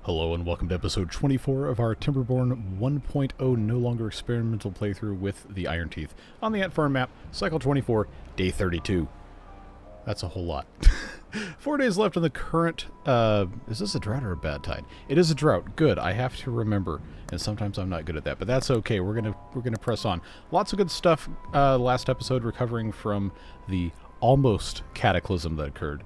Hello and welcome to episode 24 of our Timberborn 1.0 no longer experimental playthrough with the Iron Teeth on the Ant Farm map, cycle 24, day 32. That's a whole lot. 4 days left on the current, is this a drought or a bad tide? It is a drought. Good. I have to remember, and sometimes I'm not good at that, but that's okay. We're gonna press on. Lots of good stuff. Last episode recovering from the almost cataclysm that occurred.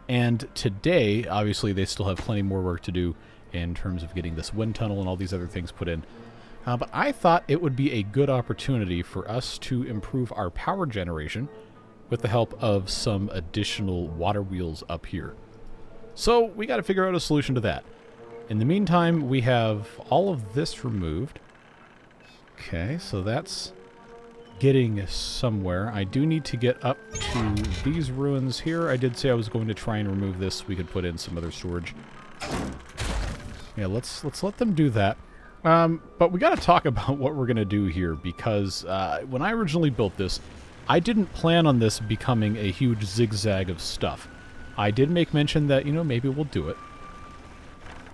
And today, obviously, they still have plenty more work to do in terms of getting this wind tunnel and all these other things put in. But I thought it would be a good opportunity for us to improve our power generation with the help of some additional water wheels up here. So we got to figure out a solution to that. In the meantime, we have all of this removed. Okay, so that's getting somewhere. I do need to get up to these ruins here. I did say I was going to try and remove this so we could put in some other storage. Yeah, let's let them do that. But we got to talk about what we're going to do here, because when I originally built this, I didn't plan on this becoming a huge zigzag of stuff. I did make mention that, maybe we'll do it.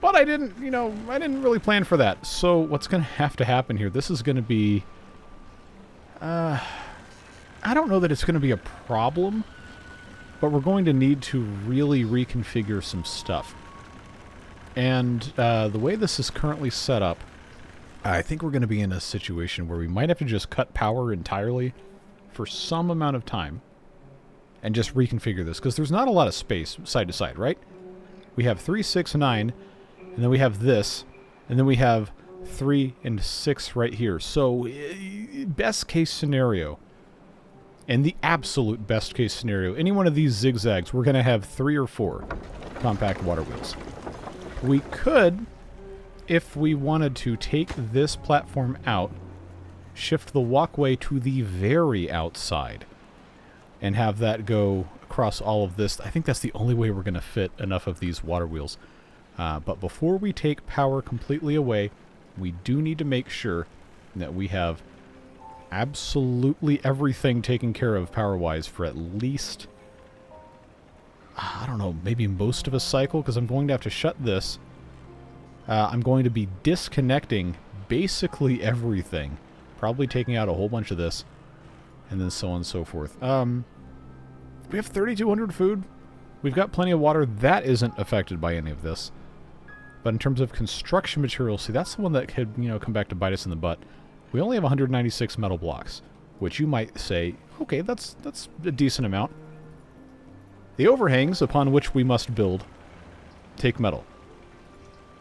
But I didn't really plan for that. So what's going to happen here, this is going to be... I don't know that it's going to be a problem, but we're going to need to really reconfigure some stuff. And the way this is currently set up, I think we're going to be in a situation where we might have to just cut power entirely for some amount of time and just reconfigure this, because there's not a lot of space side to side, right? We have 3, 6, 9, and then we have this, and then we have 3 and 6 right here. So, best case scenario, and the absolute best case scenario, any one of these zigzags, we're going to have 3 or 4 compact water wheels. We could, if we wanted to, take this platform out, shift the walkway to the very outside, and have that go across all of this. I think that's the only way we're going to fit enough of these water wheels. But before we take power completely away, we do need to make sure that we have absolutely everything taken care of power-wise for at least, I don't know, maybe most of a cycle, because I'm going to have to shut this. I'm going to be disconnecting basically everything, probably taking out a whole bunch of this, and then so on and so forth. We have 3,200 food. We've got plenty of water. That isn't affected by any of this. But in terms of construction materials, see, that's the one that could, come back to bite us in the butt. We only have 196 metal blocks, which you might say, okay, that's a decent amount. The overhangs upon which we must build take metal.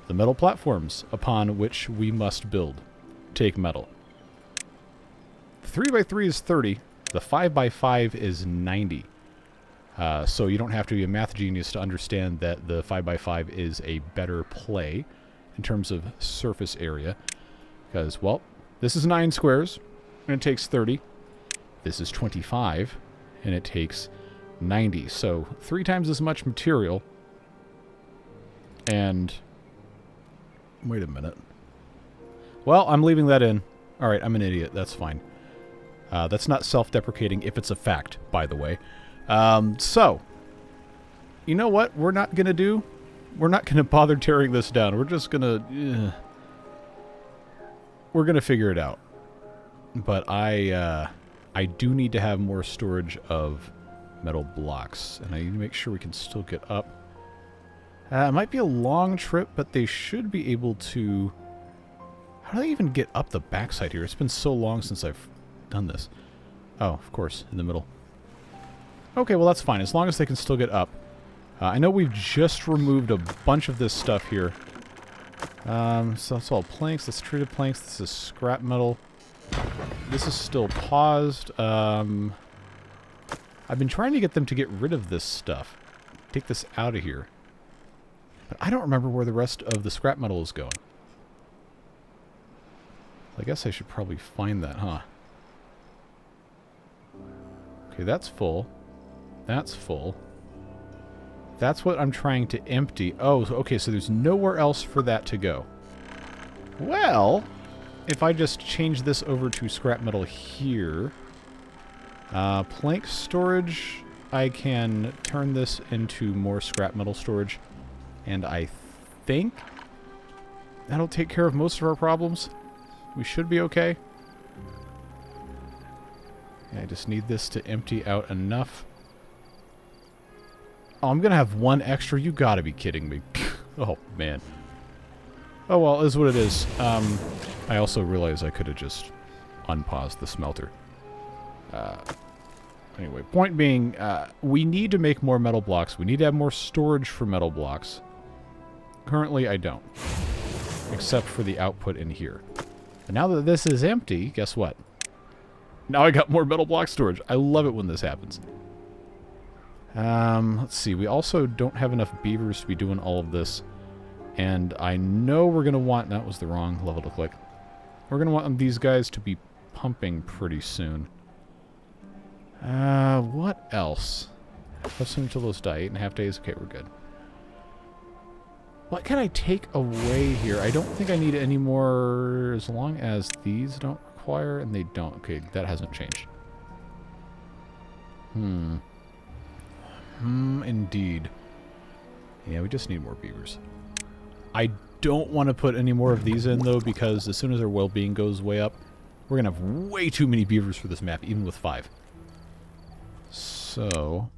The metal platforms upon which we must build take metal. The 3x3 is 30. The 5x5 is 90. So you don't have to be a math genius to understand that the 5x5 is a better play in terms of surface area. Because, well, this is 9 squares, and it takes 30. This is 25, and it takes 90. So 3 times as much material. And wait a minute. Well, I'm leaving that in. All right, I'm an idiot. That's fine. That's not self-deprecating if it's a fact, by the way. So, you know what we're not going to do? We're not going to bother tearing this down. We're just going to... we're going to figure it out. But I do need to have more storage of metal blocks. And I need to make sure we can still get up. It might be a long trip, but they should be able to... How do they even get up the backside here? It's been so long since I've done this. Oh, of course, in the middle. Okay, well that's fine, as long as they can still get up. I know we've just removed a bunch of this stuff here. So that's all planks, that's treated planks, this is scrap metal. This is still paused. I've been trying to get them to get rid of this stuff. Take this out of here. But I don't remember where the rest of the scrap metal is going. I guess I should probably find that, huh? Okay, that's full. That's full. That's what I'm trying to empty. Oh, okay, so there's nowhere else for that to go. Well, if I just change this over to scrap metal here, plank storage, I can turn this into more scrap metal storage, and I think That'll take care of most of our problems. We should be okay. Yeah, I just need this to empty out enough. Oh, I'm going to have one extra? You got to be kidding me. Oh, man. Oh, well, is what it is. I also realized I could have just unpaused the smelter. Anyway, point being, we need to make more metal blocks. We need to have more storage for metal blocks. Currently, I don't. Except for the output in here. But now that this is empty, guess what? Now I got more metal block storage. I love it when this happens. Let's see. We also don't have enough beavers to be doing all of this. And I know we're going to want... That was the wrong level to click. We're going to want these guys to be pumping pretty soon. What else? How soon until those die? 8.5 days? Okay, we're good. What can I take away here? I don't think I need any more as long as these don't require, and they don't. Okay, that hasn't changed. Indeed. Yeah, we just need more beavers. I don't want to put any more of these in, though, because as soon as our well-being goes way up, we're going to have way too many beavers for this map, even with 5. So...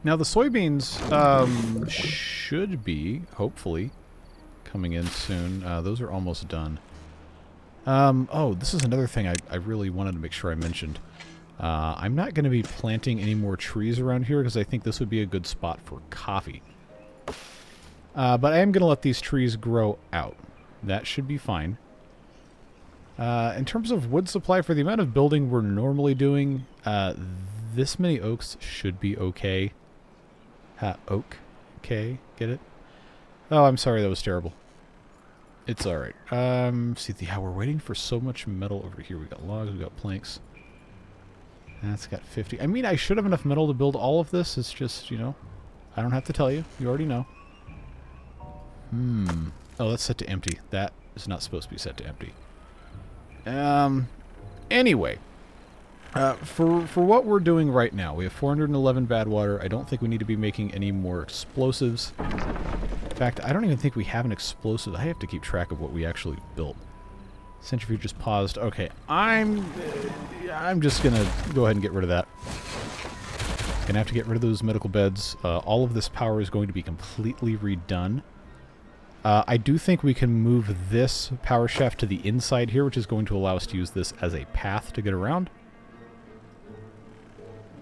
Now, the soybeans should be, hopefully, coming in soon. Those are almost done. Oh, this is another thing I really wanted to make sure I mentioned. I'm not going to be planting any more trees around here because I think this would be a good spot for coffee. But I am going to let these trees grow out. That should be fine. In terms of wood supply, for the amount of building we're normally doing, this many oaks should be okay. Oak. Okay, get it? Oh, I'm sorry, that was terrible. It's alright. See, we're waiting for so much metal over here. We got logs, we got planks. That's got 50. I mean, I should have enough metal to build all of this. It's just, you know, I don't have to tell you. You already know. Oh, that's set to empty. That is not supposed to be set to empty. Anyway. For what we're doing right now, we have 411 badwater. I don't think we need to be making any more explosives. In fact, I don't even think we have an explosive. I have to keep track of what we actually built. Centrifuge just paused. Okay, I'm just gonna go ahead and get rid of that. Gonna have to get rid of those medical beds. All of this power is going to be completely redone. I do think we can move this power shaft to the inside here, which is going to allow us to use this as a path to get around.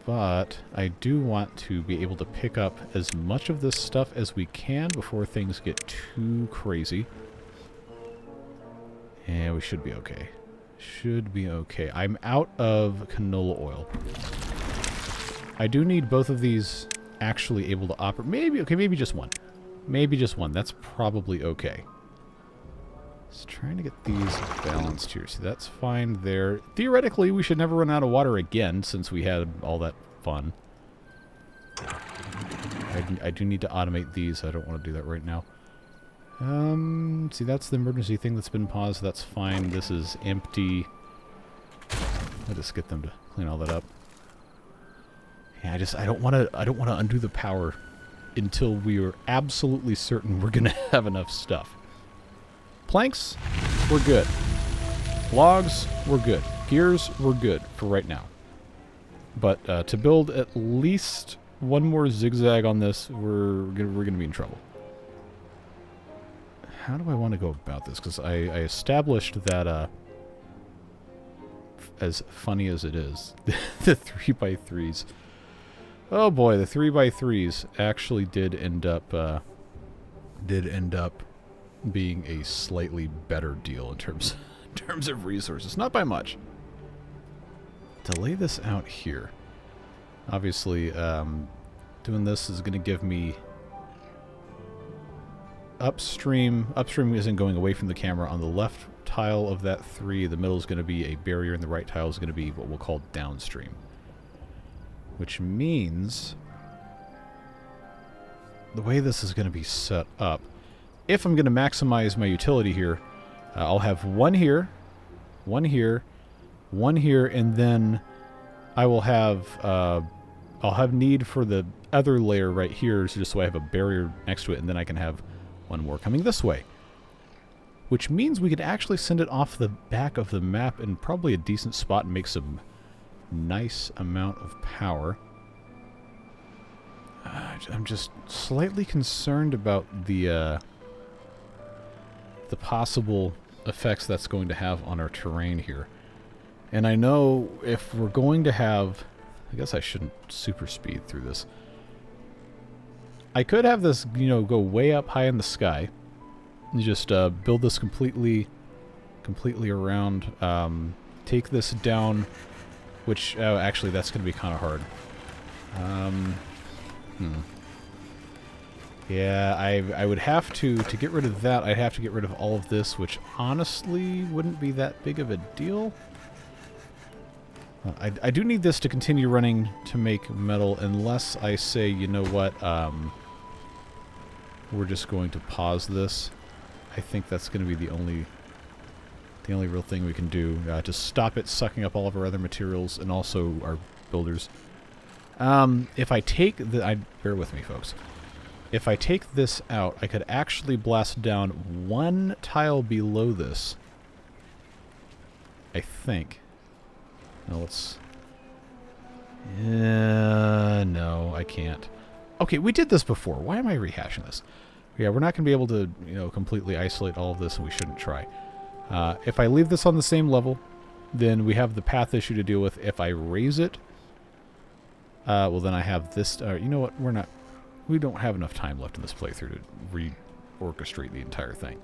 But I do want to be able to pick up as much of this stuff as we can before things get too crazy. Yeah, we should be okay. Should be okay. I'm out of canola oil. I do need both of these actually able to operate. Maybe, okay, maybe just one. Maybe just one. That's probably okay. Just trying to get these balanced here. See, that's fine there. Theoretically, we should never run out of water again since we had all that fun. I do need to automate these. I don't want to do that right now. See, that's the emergency thing that's been paused. That's fine. This is empty. I'll just get them to clean all that up. Yeah, I don't want to undo the power until we are absolutely certain we're going to have enough stuff. Planks, we're good. Logs, we're good. Gears, we're good for right now. But to build at least one more zigzag on this, we're gonna be in trouble. How do I want to go about this? Because I established that, as funny as it is, the 3x3s. Oh boy, the 3x3s actually did end up being a slightly better deal in terms of resources. Not by much. To lay this out here, obviously, doing this is going to give me upstream. Upstream isn't going away from the camera. On the left tile of that 3, the middle is going to be a barrier, and the right tile is going to be what we'll call downstream. Which means the way this is going to be set up, if I'm going to maximize my utility here, I'll have one here, one here, one here, and then I will have I'll have need for the other layer right here, so just so I have a barrier next to it, and then I can have one more coming this way. Which means we could actually send it off the back of the map in probably a decent spot and make some nice amount of power. I'm just slightly concerned about the possible effects that's going to have on our terrain here. And I know if we're going to have... I guess I shouldn't super speed through this. I could have this, you know, go way up high in the sky. And just build this completely around. Take this down, which... actually, that's going to be kind of hard. Yeah, I would have to get rid of that, I'd have to get rid of all of this, which honestly wouldn't be that big of a deal. I do need this to continue running to make metal, unless I say, you know what, we're just going to pause this. I think that's going to be the only real thing we can do to stop it sucking up all of our other materials and also our builders. If I take the... bear with me, folks. If I take this out, I could actually blast down one tile below this. I think. No, let's... no, I can't. Okay, we did this before. Why am I rehashing this? Yeah, we're not going to be able to, you know, completely isolate all of this, and we shouldn't try. If I leave this on the same level, then we have the path issue to deal with. If I raise it, well, then I have this... you know what? We don't have enough time left in this playthrough to re-orchestrate the entire thing.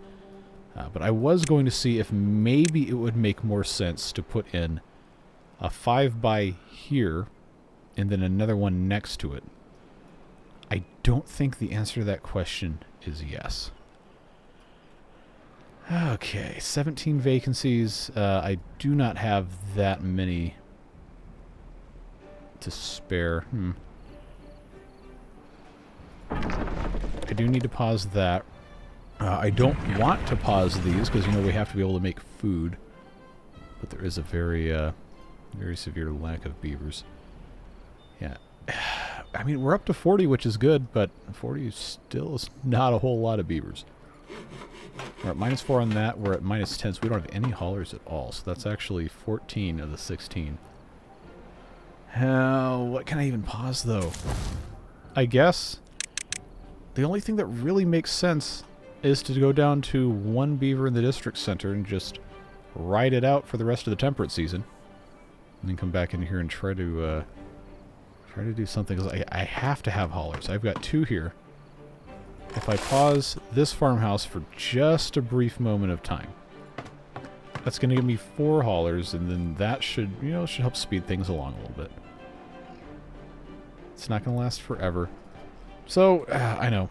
But I was going to see if maybe it would make more sense to put in a 5x here and then another one next to it. I don't think the answer to that question is yes. Okay, 17 vacancies. I do not have that many to spare. I do need to pause that. I don't want to pause these because, you know, we have to be able to make food. But there is a very severe lack of beavers. Yeah. I mean, we're up to 40, which is good, but 40 still is not a whole lot of beavers. We're at -4 on that. We're at -10, so we don't have any haulers at all. So that's actually 14 of the 16. What can I even pause, though? I guess the only thing that really makes sense is to go down to one beaver in the district center and just ride it out for the rest of the temperate season. And then come back in here and try to do something. 'Cause I have to have haulers. I've got 2 here. If I pause this farmhouse for just a brief moment of time, that's going to give me 4 haulers, and then that should, you know, should help speed things along a little bit. It's not going to last forever. So, I know.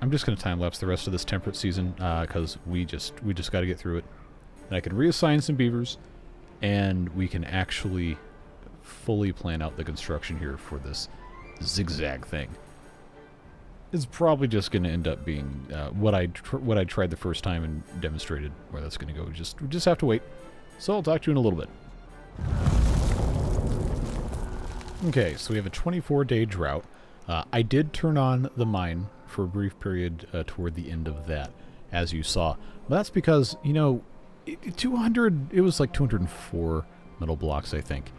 I'm just going to time-lapse the rest of this temperate season, because we just got to get through it. And I can reassign some beavers, and we can actually fully plan out the construction here for this zigzag thing. It's probably just going to end up being what I tried the first time and demonstrated where that's going to go. We just have to wait. So I'll talk to you in a little bit. Okay, so we have a 24-day drought. I did turn on the mine for a brief period toward the end of that, as you saw. But that's because, you know, it was like 204 metal blocks, I think.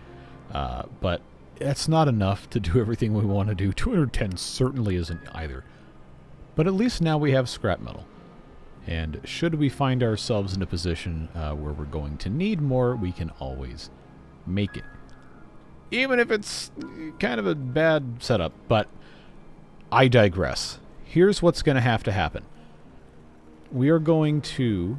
But that's not enough to do everything we want to do. 210 certainly isn't either. But at least now we have scrap metal. And should we find ourselves in a position where we're going to need more, we can always make it. Even if it's kind of a bad setup. But I digress. Here's what's going to happen. We are going to...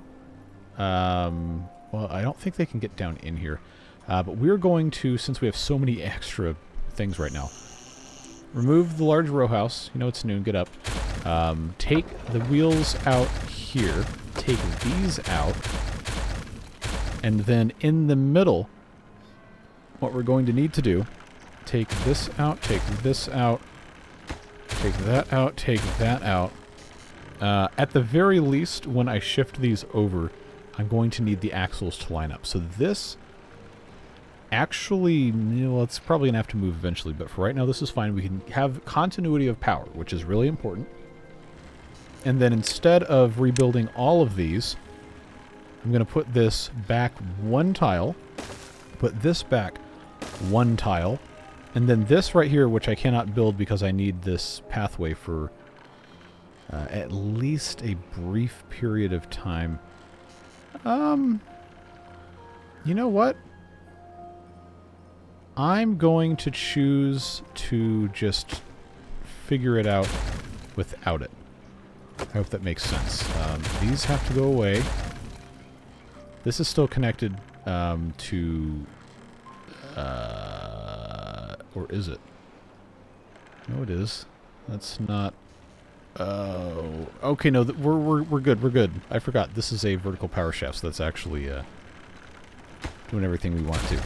well, I don't think they can get down in here. But we're going to, since we have so many extra things right now, remove the large row house. You know, it's noon. Get up. Take the wheels out here. Take these out. And then in the middle, what we're going to need to do, take this out, take this out, take that out, take that out. At the very least, when I shift these over, I'm going to need the axles to line up. So this... actually, well, it's probably going to have to move eventually, but for right now this is fine. We can have continuity of power, which is really important. And then instead of rebuilding all of these, I'm going to put this back 1 tile, put this back 1 tile, and then this right here, which I cannot build because I need this pathway for at least a brief period of time. You know what? I'm going to choose to just figure it out without it. I hope that makes sense. These have to go away. This is still connected to... or is it? No, it is. That's not... Oh... Okay, no, we're good, we're good. I forgot. This is a vertical power shaft, so that's actually doing everything we want to.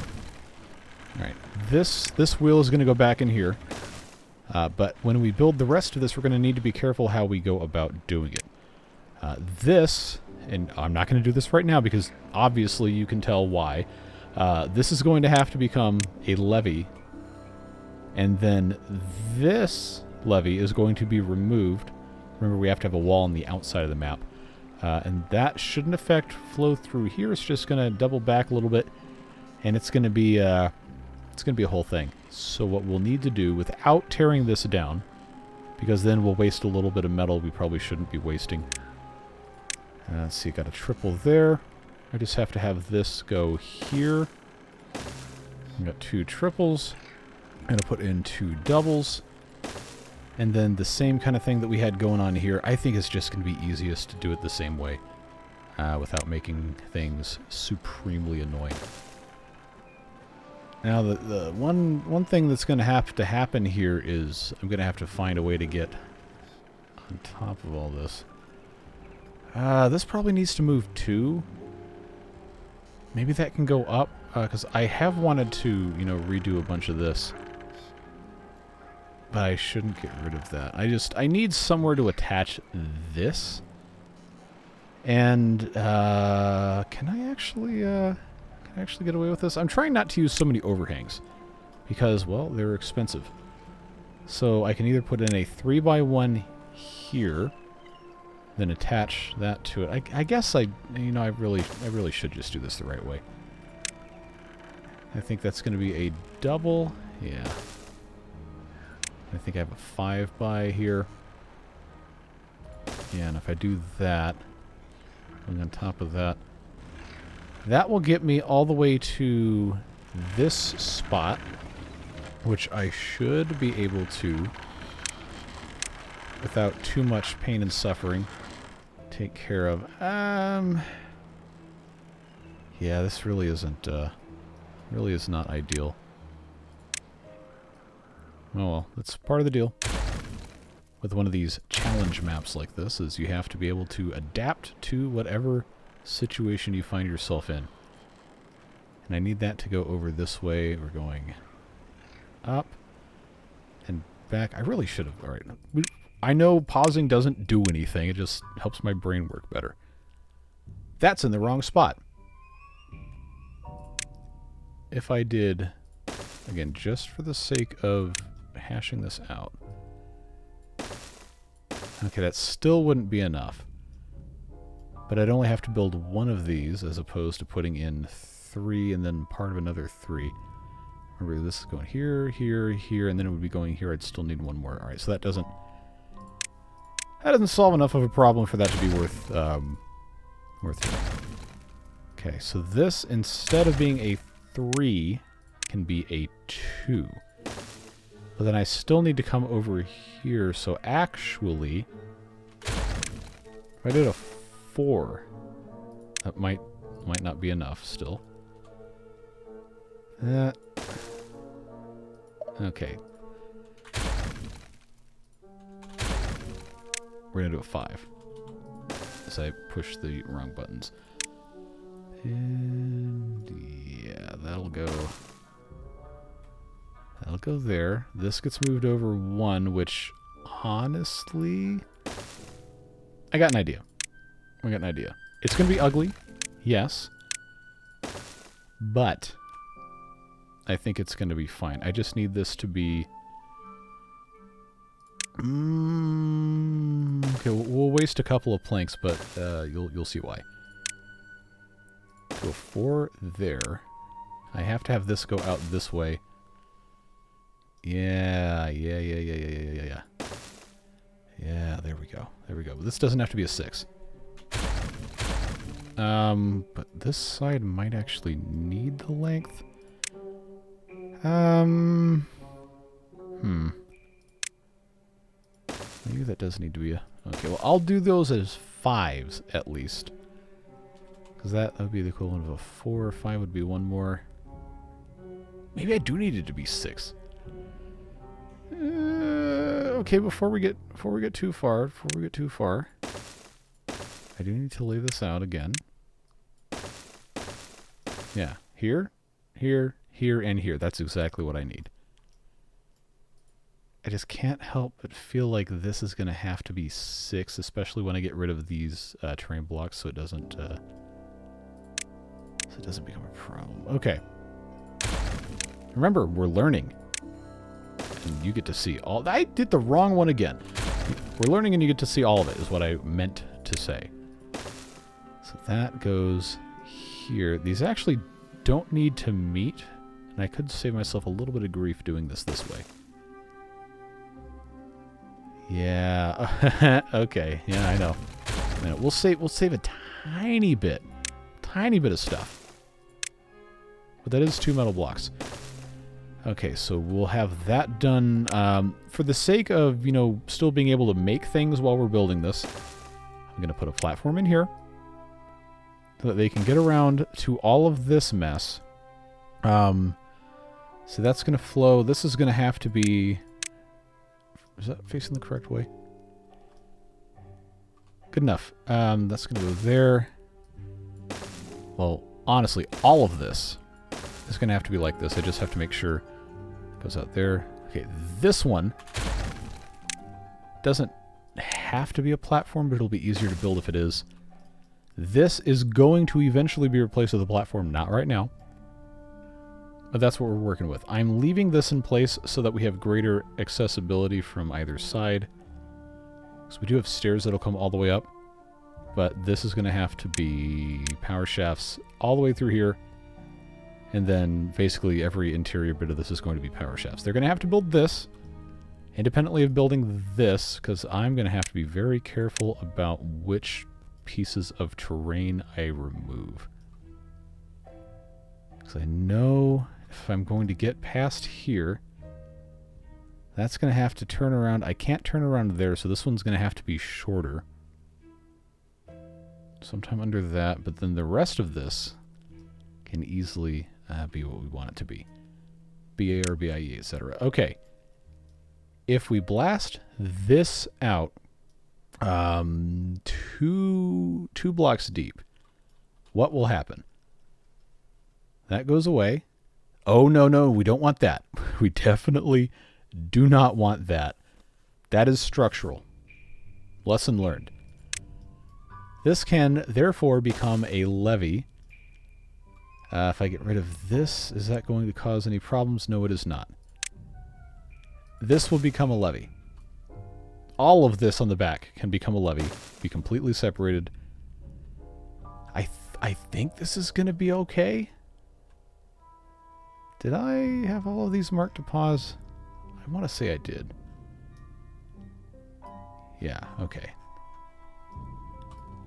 Alright, this wheel is going to go back in here. But when we build the rest of this, we're going to need to be careful how we go about doing it. This, and I'm not going to do this right now because obviously you can tell why. This is going to have to become a levee. And then this levee is going to be removed. Remember, we have to have a wall on the outside of the map. And that shouldn't affect flow through here. It's just going to double back a little bit. And it's going to be a whole thing. So what we'll need to do, without tearing this down, because then we'll waste a little bit of metal we probably shouldn't be wasting. Let's see, got a triple there. I just have to have this go here. I've got 2 triples. I'm going to put in 2 doubles. And then the same kind of thing that we had going on here. I think it's just going to be easiest to do it the same way, without making things supremely annoying. Now, the one thing that's going to have to happen here is I'm going to have to find a way to get on top of all this. This probably needs to move too. Maybe that can go up, because I have wanted to, you know, redo a bunch of this. But I shouldn't get rid of that. I need somewhere to attach this. And, can I actually get away with this? I'm trying not to use so many overhangs because, well, they're expensive. So I can either put in a 3x1 here, then attach that to it. I guess I really should just do this the right way. I think that's going to be a double. Yeah. I think I have a 5x here. Yeah, and if I do that, and on top of that, that will get me all the way to this spot, which I should be able to, without too much pain and suffering, take care of. Yeah, this really isn't, really is not ideal. Oh well, that's part of the deal with one of these challenge maps like this, is you have to be able to adapt to whatever situation you find yourself in. And I need that to go over this way. We're going up and back. I really should have... Alright. I know pausing doesn't do anything. It just helps my brain work better. That's in the wrong spot. If I did... Again, just for the sake of hashing this out. Okay, that still wouldn't be enough. But I'd only have to build one of these as opposed to putting in 3 and then part of another 3. Remember, this is going here, here, here, and then it would be going here. I'd still need one more. Alright, so that doesn't solve enough of a problem for that to be worth it. Okay, so this, instead of being a 3, can be a 2. But then I still need to come over here, so actually, if I did a 4, that might not be enough still. Okay. We're gonna do a 5 as I push the wrong buttons. And yeah, that'll go there. This gets moved over 1, which honestly, I got an idea. It's gonna be ugly, yes, but I think it's gonna be fine. I just need this to be Okay, we'll waste a couple of planks, but you'll see why. Go 4 there. I have to have this go out this way. Yeah. Yeah, there we go. There we go. But this doesn't have to be a 6. But this side might actually need the length. Maybe that does need to be a... Okay, well, I'll do those as 5s, at least. Because that would be the equivalent of a 4 or 5 would be one more. Maybe I do need it to be 6. Okay, before we get too far, I do need to lay this out again. Yeah, here, and here. That's exactly what I need. I just can't help but feel like this is going to have to be 6, especially when I get rid of these terrain blocks, so it doesn't become a problem. Okay. Remember, we're learning. And you get to see all... I did the wrong one again. We're learning and you get to see all of it, is what I meant to say. So that goes here. These actually don't need to meet, and I could save myself a little bit of grief doing this way. Yeah. Okay. Yeah, I know. We'll save a tiny bit of stuff. But that is 2 metal blocks. Okay, so we'll have that done. For the sake of, still being able to make things while we're building this, I'm going to put a platform in here so that they can get around to all of this mess. So that's going to flow. This is going to have to be... Is that facing the correct way? Good enough. That's going to go there. Well, honestly, all of this is going to have to be like this. I just have to make sure it goes out there. Okay, this one doesn't have to be a platform, but it'll be easier to build if it is. This is going to eventually be replaced with a platform, not right now. But that's what we're working with. I'm leaving this in place so that we have greater accessibility from either side. So we do have stairs that'll come all the way up. But this is going to have to be power shafts all the way through here. And then basically every interior bit of this is going to be power shafts. They're going to have to build this independently of building this, because I'm going to have to be very careful about which pieces of terrain I remove. Because I know if I'm going to get past here, that's going to have to turn around. I can't turn around there, so this one's going to have to be shorter. Sometime under that, but then the rest of this can easily be what we want it to be. BA or BIE, etc. Okay. If we blast this out 2 blocks deep, what will happen? That goes away. Oh, no, we don't want that. We definitely do not want that. That is structural. Lesson learned. This can, therefore, become a levee. If I get rid of this, is that going to cause any problems? No, it is not. This will become a levee. All of this on the back can become a levee, be completely separated. I think this is going to be okay. Did I have all of these marked to pause? I want to say I did. Yeah, okay.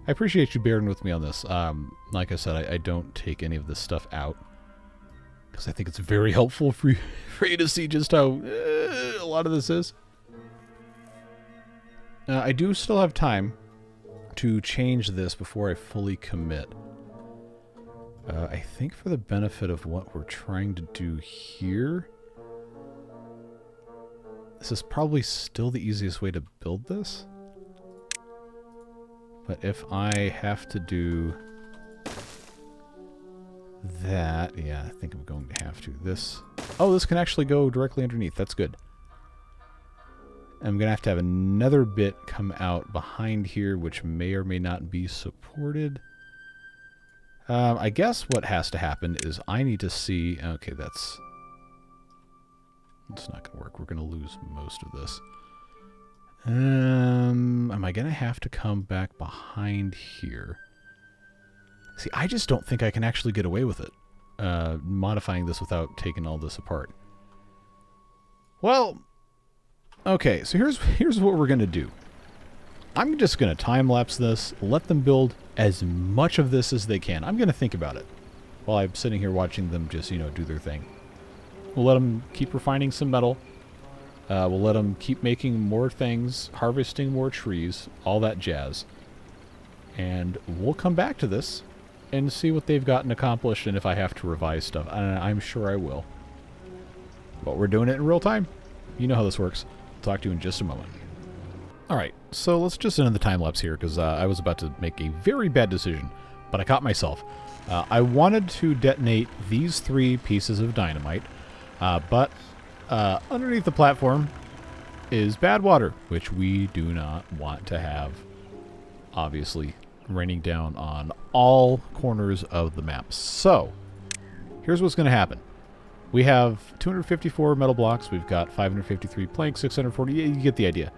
I appreciate you bearing with me on this. Like I said, I don't take any of this stuff out, because I think it's very helpful for you to see just how a lot of this is. I do still have time to change this before I fully commit. I think for the benefit of what we're trying to do here, this is probably still the easiest way to build this. But if I have to do that, yeah, I think I'm going to have to. This can actually go directly underneath. That's good. I'm going to have another bit come out behind here, which may or may not be supported. I guess what has to happen is I need to see... Okay, that's not going to work. We're going to lose most of this. Am I I going to have to come back behind here? See, I just don't think I can actually get away with it. Modifying this without taking all this apart. Well, okay, so here's what we're going to do. I'm just going to time-lapse this, let them build as much of this as they can. I'm going to think about it while I'm sitting here watching them just, you know, do their thing. We'll let them keep refining some metal. We'll let them keep making more things, harvesting more trees, all that jazz. And we'll come back to this and see what they've gotten accomplished and if I have to revise stuff. I'm sure I will. But we're doing it in real time. You know how this works. I'll talk to you in just a moment. Alright, so let's just end the time-lapse here, because I was about to make a very bad decision, but I caught myself. I wanted to detonate these 3 pieces of dynamite, but underneath the platform is badwater, which we do not want to have, obviously, raining down on all corners of the map. So, here's what's going to happen. We have 254 metal blocks, we've got 553 planks, 640, you get the idea.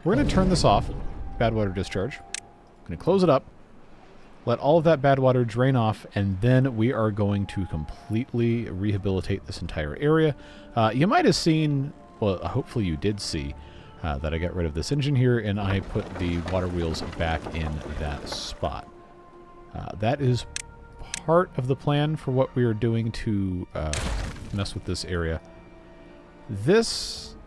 We're going to turn this off, bad water discharge. I'm going to close it up, let all of that bad water drain off, and then we are going to completely rehabilitate this entire area. You might have seen, well, hopefully you did see, that I got rid of this engine here, and I put the water wheels back in that spot. That is part of the plan for what we are doing to mess with this area. This...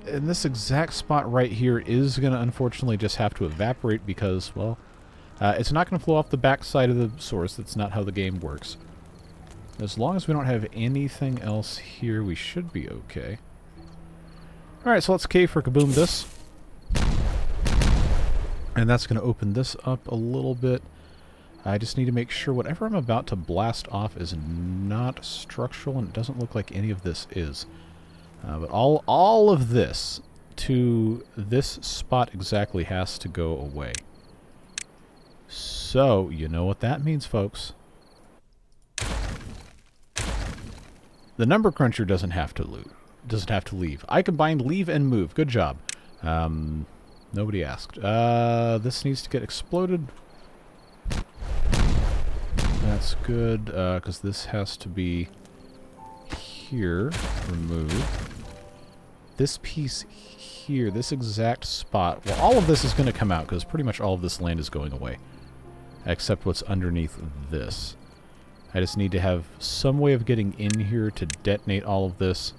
in this exact spot right here is going to unfortunately just have to evaporate because, well, it's not going to flow off the back side of the source. That's not how the game works. As long as we don't have anything else here, we should be okay. Alright, so let's K for kaboom this. And that's going to open this up a little bit. I just need to make sure whatever I'm about to blast off is not structural, and it doesn't look like any of this is. But all of this to this spot exactly has to go away. So, you know what that means, folks. The number cruncher doesn't have to leave. I combined leave and move. Good job. Nobody asked. This needs to get exploded. That's good, because this has to be here, remove. This piece here, this exact spot, well, all of this is going to come out because pretty much all of this land is going away, except what's underneath this. I just need to have some way of getting in here to detonate all of this.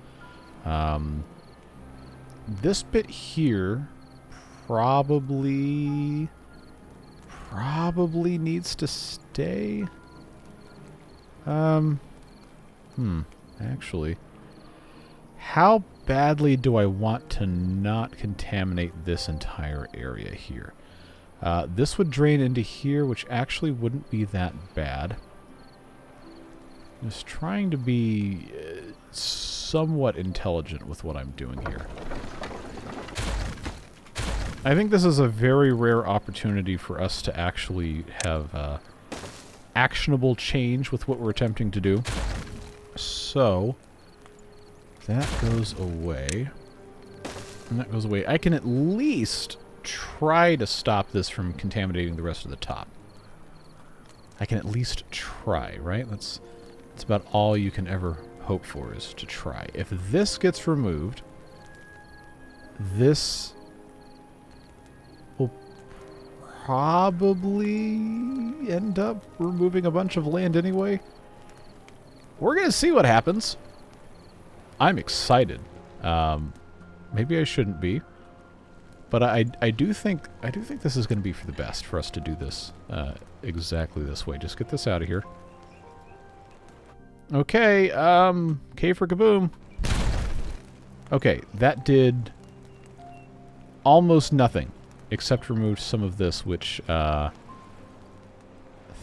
This bit here probably needs to stay. Actually, how badly do I want to not contaminate this entire area here? This would drain into here, which actually wouldn't be that bad. Just trying to be somewhat intelligent with what I'm doing here. I think this is a very rare opportunity for us to actually have actionable change with what we're attempting to do. So, that goes away. And that goes away. I can at least try to stop this from contaminating the rest of the top. I can at least try, right? That's about all you can ever hope for, is to try. If this gets removed, this will probably end up removing a bunch of land anyway. We're going to see what happens. I'm excited. Maybe I shouldn't be. But I do think this is going to be for the best for us to do this exactly this way. Just get this out of here. Okay, K for kaboom. Okay, that did almost nothing, except remove some of this, which,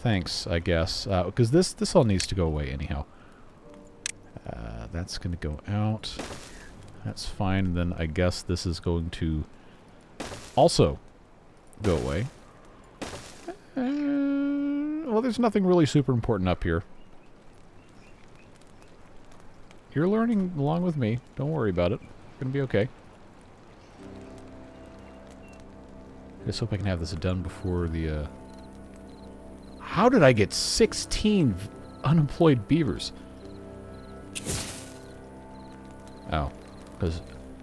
thanks, I guess, because this all needs to go away anyhow. That's going to go out. That's fine. Then I guess this is going to also go away. Well, there's nothing really super important up here. You're learning along with me. Don't worry about it. It's going to be okay. just hope I can have this done before the, How did I get 16 unemployed beavers? Oh, because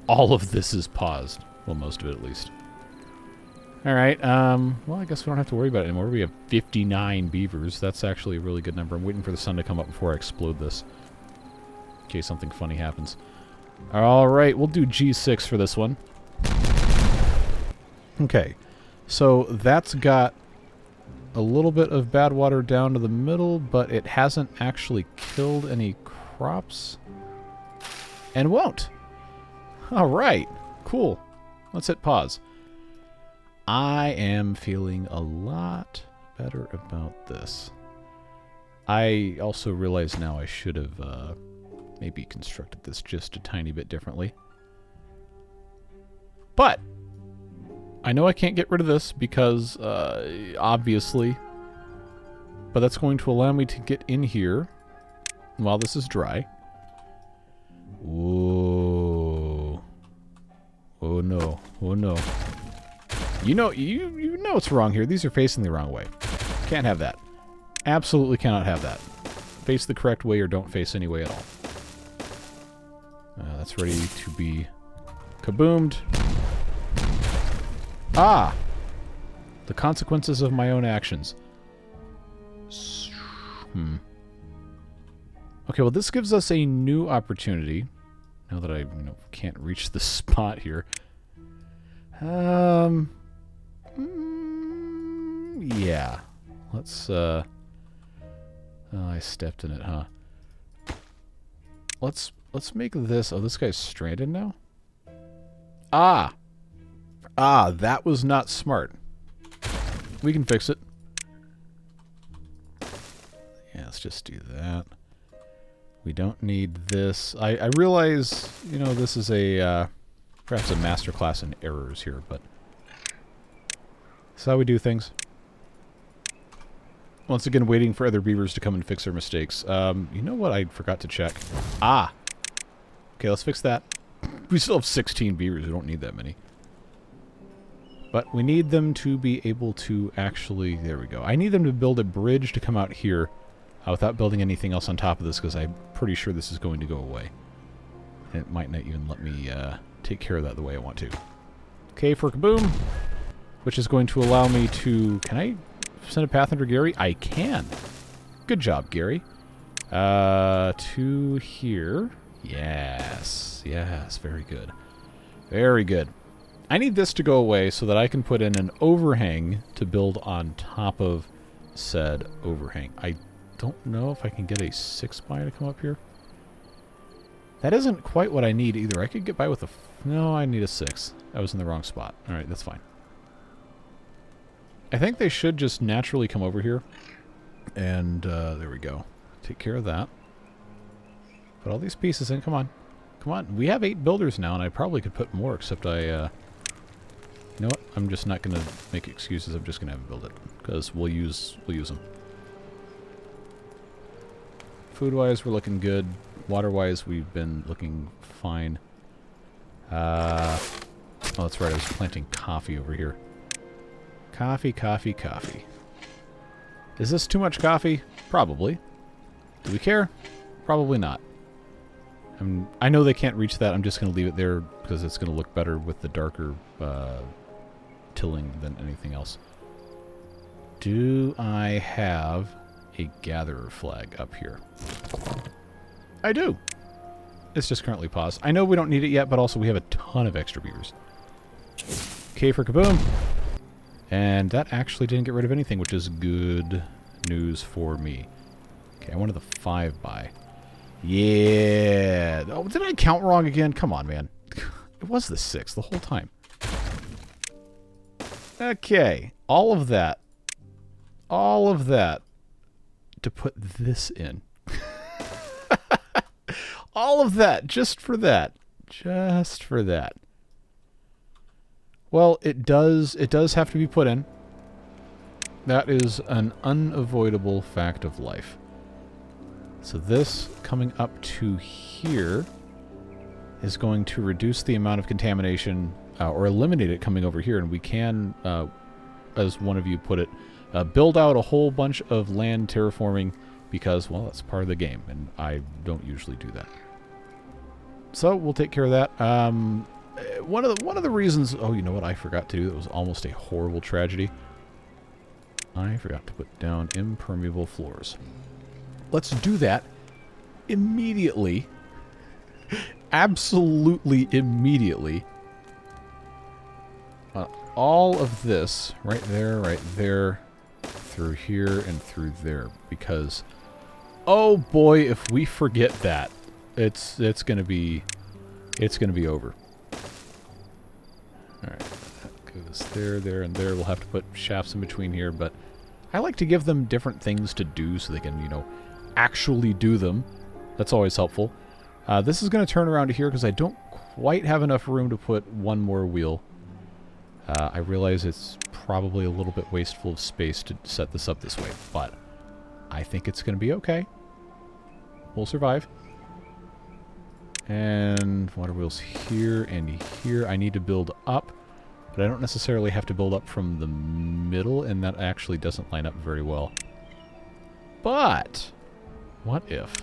all of this is paused. Well, most of it, at least. Alright, well, I guess we don't have to worry about it anymore. We have 59 beavers. That's actually a really good number. I'm waiting for the sun to come up before I explode this. In case something funny happens. Alright, we'll do G6 for this one. Okay, so that's got a little bit of bad water down to the middle, but it hasn't actually killed any crops. And won't. Alright, cool. Let's hit pause. I am feeling a lot better about this. I also realize now I should have maybe constructed this just a tiny bit differently. But I know I can't get rid of this because, obviously, but that's going to allow me to get in here while this is dry. Whoa. Oh no. Oh no. You know what's wrong here. These are facing the wrong way. Can't have that. Absolutely cannot have that. Face the correct way or don't face any way at all. That's ready to be kaboomed. Ah! The consequences of my own actions. Okay, well this gives us a new opportunity. Now that I can't reach the spot here. Yeah. Let's, oh, I stepped in it, huh? Let's make this... Oh, this guy's stranded now? Ah! Ah, that was not smart. We can fix it. Yeah, let's just do that. We don't need this. I realize, this is a, perhaps a masterclass in errors here, but... That's how we do things. Once again, waiting for other beavers to come and fix their mistakes. You know what I forgot to check? Ah! Okay, let's fix that. We still have 16 beavers. We don't need that many. But we need them to be able to actually... There we go. I need them to build a bridge to come out here without building anything else on top of this, because I'm pretty sure this is going to go away. And it might not even let me take care of that the way I want to. Okay, for kaboom! Which is going to allow me to... Can I send a path under Gary? I can! Good job, Gary. To here. Yes. Yes, very good. Very good. I need this to go away so that I can put in an overhang to build on top of said overhang. I don't know if I can get a 6x to come up here. That isn't quite what I need either. I could get by with a... No, I need a 6. I was in the wrong spot. Alright, that's fine. I think they should just naturally come over here. And, there we go. Take care of that. Put all these pieces in. Come on. Come on. We have 8 builders now, and I probably could put more, except I, You know what? I'm just not going to make excuses. I'm just going to have them build it. Because we'll use them. Food-wise, we're looking good. Water-wise, we've been looking fine. Oh, that's right. I was planting coffee over here. Coffee, coffee, coffee. Is this too much coffee? Probably. Do we care? Probably not. I know they can't reach that. I'm just going to leave it there because it's going to look better with the darker tilling than anything else. Do I have a gatherer flag up here? I do. It's just currently paused. I know we don't need it yet, but also we have a ton of extra beavers. Okay, for kaboom. And that actually didn't get rid of anything, which is good news for me. Okay, I wanted the 5x. Yeah. Oh, did I count wrong again? Come on, man. It was the 6 the whole time. Okay. All of that to put this in. All of that just for that. Just for that. Well, it does have to be put in. That is an unavoidable fact of life. So this coming up to here is going to reduce the amount of contamination or eliminate it coming over here, and we can, as one of you put it, build out a whole bunch of land terraforming because, well, that's part of the game, and I don't usually do that. So we'll take care of that. One of the reasons... Oh, you know what I forgot to do? That was almost a horrible tragedy. I forgot to put down impermeable floors. Let's do that immediately. Absolutely immediately. All of this, right there, through here, and through there. Because, oh boy, if we forget that, it's gonna be over. Alright, that goes there, and there. We'll have to put shafts in between here, but I like to give them different things to do so they can, you know, actually do them. That's always helpful. This is going to turn around to here because I don't quite have enough room to put one more wheel. I realize it's probably a little bit wasteful of space to set this up this way, but I think it's going to be okay. We'll survive. And water wheels here and here. I need to build up, but I don't necessarily have to build up from the middle, and that actually doesn't line up very well. But what if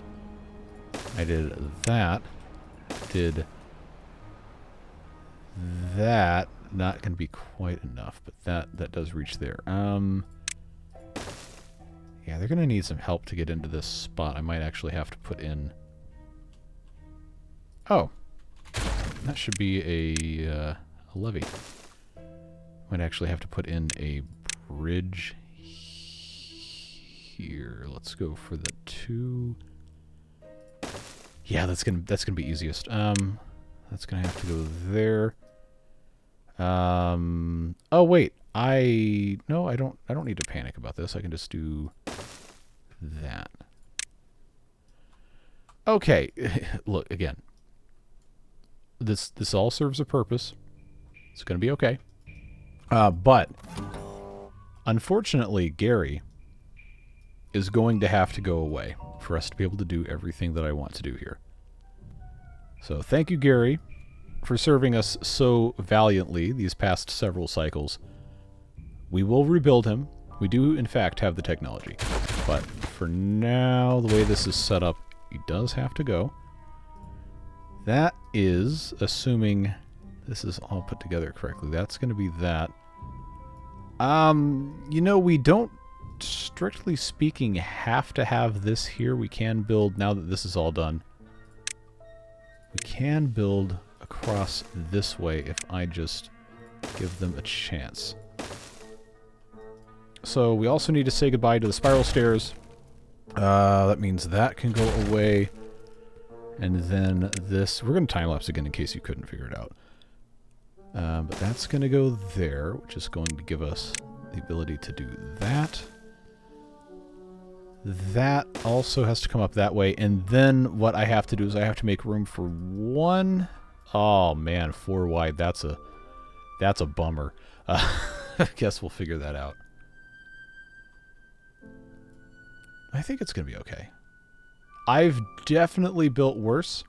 I did that, did that? Not going to be quite enough, but that does reach there. Yeah, they're going to need some help to get into this spot. I might actually have to put in... Oh, that should be a levee. Might actually have to put in a bridge here. Let's go for the 2. Yeah, that's gonna be easiest. That's gonna have to go there. Oh wait, no, I don't need to panic about this. I can just do that. Okay, look again. This all serves a purpose. It's gonna be okay. But unfortunately, Gary is going to have to go away for us to be able to do everything that I want to do here. So thank you, Gary, for serving us so valiantly these past several cycles. We will rebuild him. We do, in fact, have the technology. But for now, the way this is set up, he does have to go. That is, assuming this is all put together correctly, that's going to be that. You know, we don't, strictly speaking, have to have this here. We can build, now that this is all done, we can build across this way if I just give them a chance. So we also need to say goodbye to the spiral stairs. That means that can go away. And then this, we're going to time-lapse again in case you couldn't figure it out. But that's going to go there, which is going to give us the ability to do that. That also has to come up that way. And then what I have to do is I have to make room for one. Oh man, 4 wide. That's a bummer. I guess we'll figure that out. I think it's going to be okay. I've definitely built worse.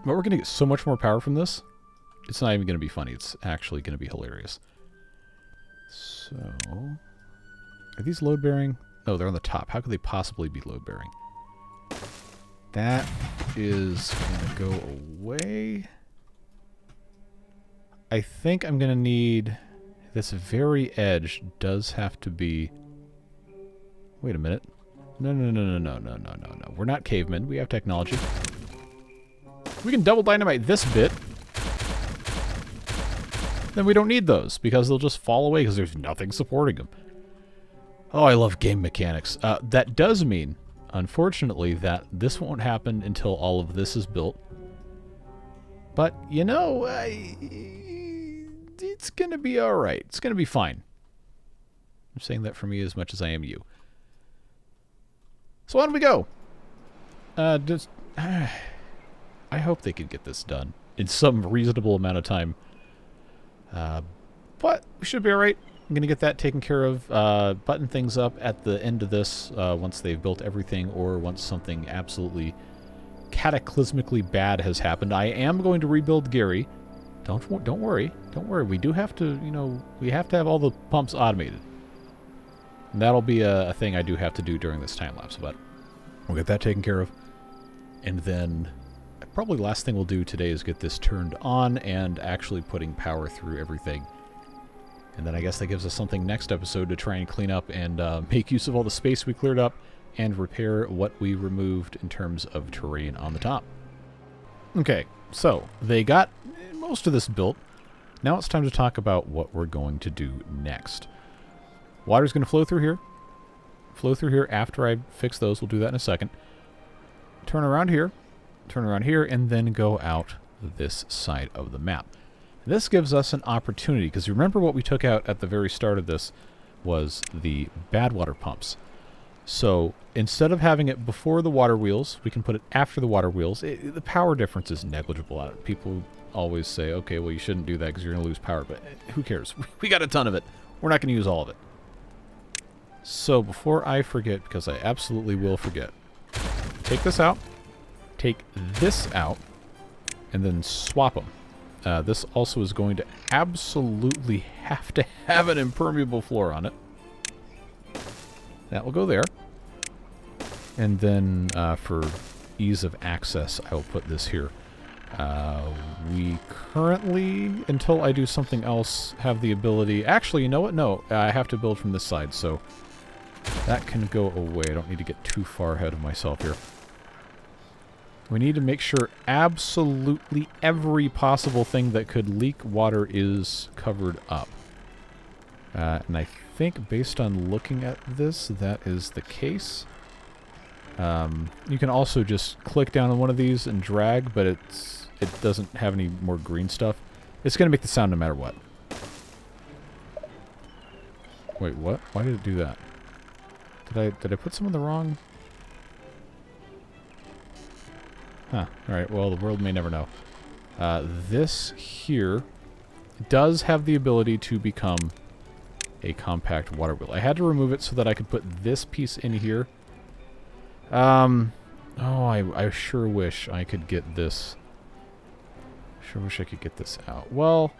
But we're going to get so much more power from this. It's not even going to be funny. It's actually going to be hilarious. So, are these load-bearing? No, they're on the top. How could they possibly be load-bearing? That is going to go away. I think I'm going to need... This very edge does have to be... Wait a minute. No. We're not cavemen. We have technology. We can double dynamite this bit. Then we don't need those, because they'll just fall away because there's nothing supporting them. Oh, I love game mechanics. That does mean, unfortunately, that this won't happen until all of this is built. But, you know, it's going to be alright. It's going to be fine. I'm saying that for me as much as I am you. So on we go. I hope they can get this done in some reasonable amount of time. But we should be alright. I'm going to get that taken care of, button things up at the end of this once they've built everything, or once something absolutely cataclysmically bad has happened. I am going to rebuild Gary. Don't worry. Don't worry. We do have to, we have to have all the pumps automated. And that'll be a thing I do have to do during this time lapse, but we'll get that taken care of. And then probably the last thing we'll do today is get this turned on and actually putting power through everything. And then I guess that gives us something next episode to try and clean up and make use of all the space we cleared up and repair what we removed in terms of terrain on the top. Okay, so they got most of this built. Now it's time to talk about what we're going to do next. Water's going to flow through here. Flow through here after I fix those. We'll do that in a second. Turn around here, and then go out this side of the map. This gives us an opportunity, because remember what we took out at the very start of this was the badwater pumps. So instead of having it before the water wheels, we can put it after the water wheels. The power difference is negligible. People always say, okay, well, you shouldn't do that because you're going to lose power, but who cares? We got a ton of it. We're not going to use all of it. So before I forget, because I absolutely will forget, take this out, take this out, and then swap them. This also is going to absolutely have to have an impermeable floor on it. That will go there. And then for ease of access, I will put this here. We currently, until I do something else, have the ability... Actually, you know what? No, I have to build from this side, so that can go away. I don't need to get too far ahead of myself here. We need to make sure absolutely every possible thing that could leak water is covered up. And I think based on looking at this, that is the case. You can also just click down on one of these and drag, but it doesn't have any more green stuff. It's going to make the sound no matter what. Wait, what? Why did it do that? Did I put some in the wrong... Huh. Alright, well, the world may never know. This here does have the ability to become a compact water wheel. I had to remove it so that I could put this piece in here. Oh, I sure wish I could get this. Sure wish I could get this out. Well,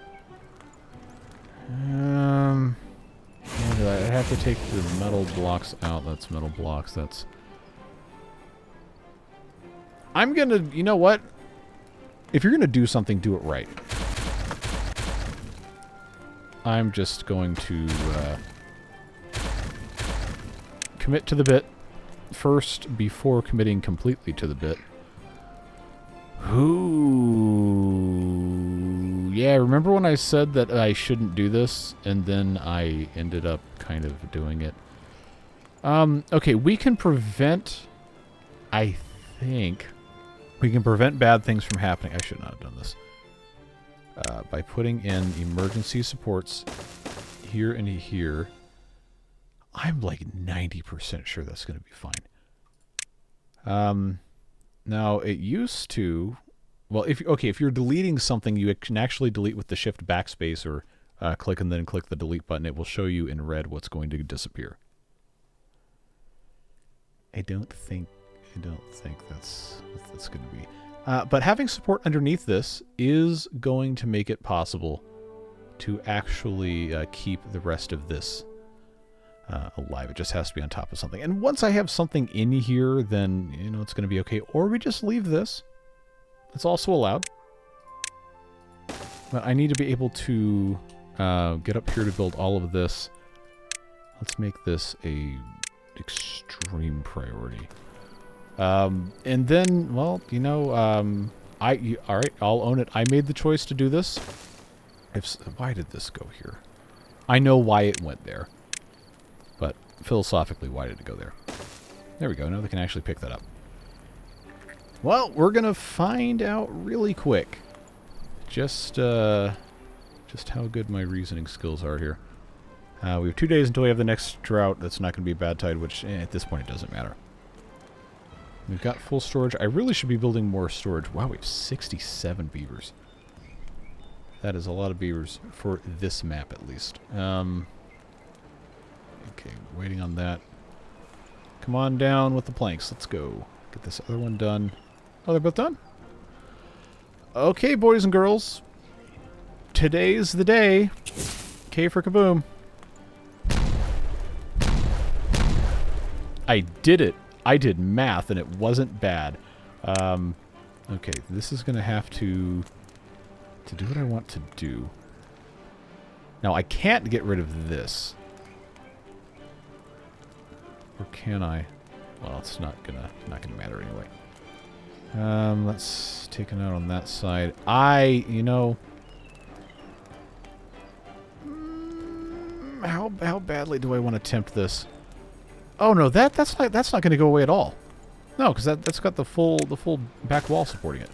I have to take the metal blocks out. That's metal blocks. That's... I'm gonna, you know what? If you're gonna do something, do it right. I'm just going to commit to the bit first before committing completely to the bit. Ooh. Yeah, remember when I said that I shouldn't do this, and then I ended up kind of doing it? Okay, we can prevent... I think... We can prevent bad things from happening. I should not have done this. By putting in emergency supports here and here. I'm like 90% sure that's going to be fine. Now, it used to... Well, if you're deleting something, you can actually delete with the shift backspace or click and then click the delete button. It will show you in red what's going to disappear. I don't think that's going to be... but having support underneath this is going to make it possible to actually keep the rest of this alive. It just has to be on top of something. And once I have something in here, then, it's going to be okay. Or we just leave this. It's also allowed. But I need to be able to get up here to build all of this. Let's make this a extreme priority. And then, well, all right, I'll own it. I made the choice to do this. Why did this go here? I know why it went there. But philosophically, why did it go there? There we go. Now they can actually pick that up. Well, we're going to find out really quick just how good my reasoning skills are here. We have 2 days until we have the next drought. That's not going to be a bad tide, which at this point it doesn't matter. We've got full storage. I really should be building more storage. Wow, we have 67 beavers. That is a lot of beavers for this map, at least. Okay, waiting on that. Come on down with the planks. Let's go. Get this other one done. Oh, they're both done? Okay, boys and girls. today's the day. K for kaboom. I did it. I did math, and it wasn't bad. Okay, this is going to have to do what I want to do. Now, I can't get rid of this. Or can I? Well, it's not gonna matter anyway. Let's take it out on that side. You know, how badly do I want to tempt this? Oh no, that's not going to go away at all. No, because that's got the full back wall supporting it.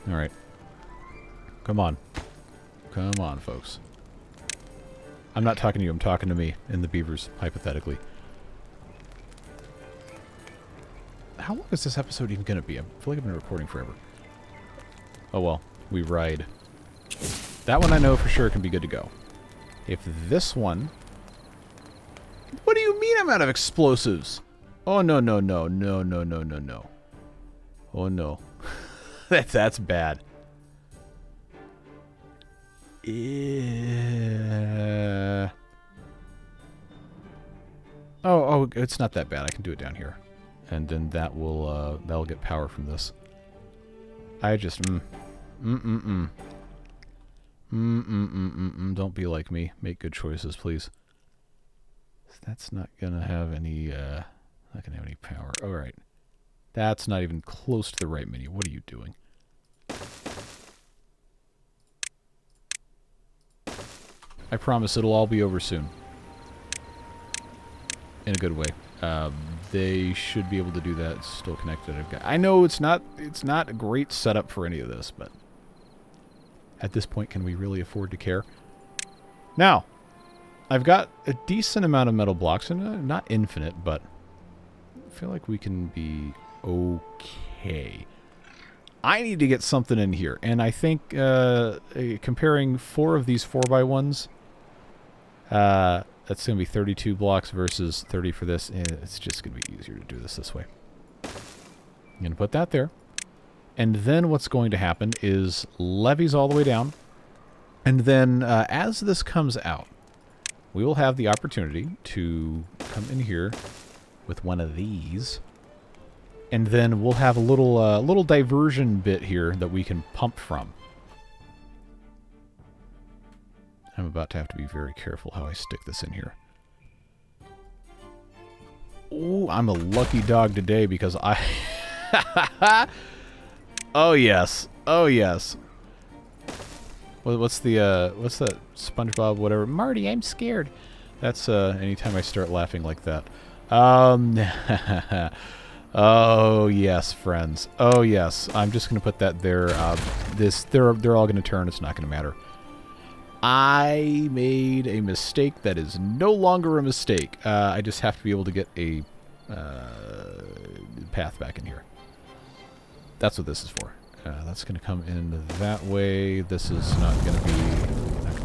All right, come on, folks. I'm not talking to you. I'm talking to me and the beavers, hypothetically. How long is this episode even going to be? I feel like I've been recording forever. Oh well, we ride. That one I know for sure can be good to go. If this one... What do you mean I'm out of explosives? Oh, no. Oh, no. That's bad. Yeah. Oh, it's not that bad. I can do it down here. And then that'll get power from this. I just... Don't be like me. Make good choices, please. That's not gonna have any, not gonna have any power. Alright. That's not even close to the right menu. What are you doing? I promise it'll all be over soon. In a good way. They should be able to do that. It's still connected. I know it's not a great setup for any of this, but at this point, can we really afford to care? Now, I've got a decent amount of metal blocks, and not infinite, but I feel like we can be okay. I need to get something in here, and I think comparing 4 of these 4x1s, that's going to be 32 blocks versus 30 for this. It's just going to be easier to do this way. I'm going to put that there. And then what's going to happen is levees all the way down. And then as this comes out, we will have the opportunity to come in here with one of these. And then we'll have a little diversion bit here that we can pump from. I'm about to have to be very careful how I stick this in here. Ooh, I'm a lucky dog today because I... Oh, yes. Oh, yes. What's that SpongeBob whatever? Marty, I'm scared. That's anytime I start laughing like that. Oh, yes, friends. Oh, yes. I'm just going to put that there. They're all going to turn. It's not going to matter. I made a mistake that is no longer a mistake. I just have to be able to get a path back in here. That's what this is for. That's going to come in that way. This is not going to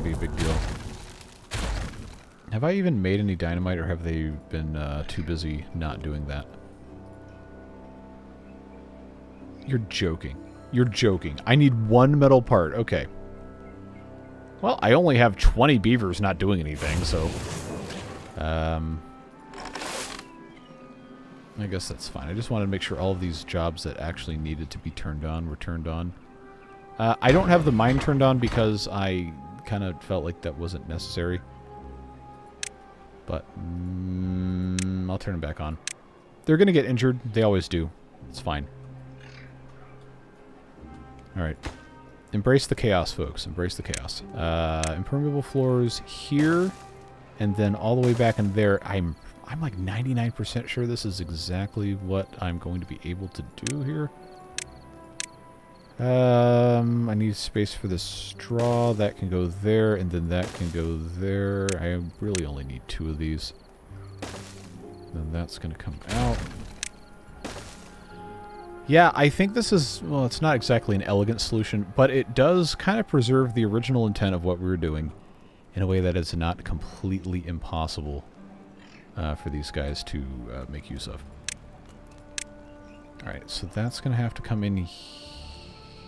be a big deal. Have I even made any dynamite, or have they been too busy not doing that? You're joking. You're joking. I need one metal part. Okay. Well, I only have 20 beavers not doing anything, so... I guess that's fine. I just wanted to make sure all of these jobs that actually needed to be turned on were turned on. I don't have the mine turned on because I kind of felt like that wasn't necessary. But I'll turn them back on. They're going to get injured. They always do. It's fine. Alright. Embrace the chaos, folks. Embrace the chaos. Impermeable floors here, and then all the way back in there. I'm like 99% sure this is exactly what I'm going to be able to do here. I need space for the straw. That can go there, and then that can go there. I really only need 2 of these. Then that's going to come out. Yeah, I think this is, well, it's not exactly an elegant solution, but it does kind of preserve the original intent of what we were doing in a way that is not completely impossible for these guys to make use of. Alright, so that's going to have to come in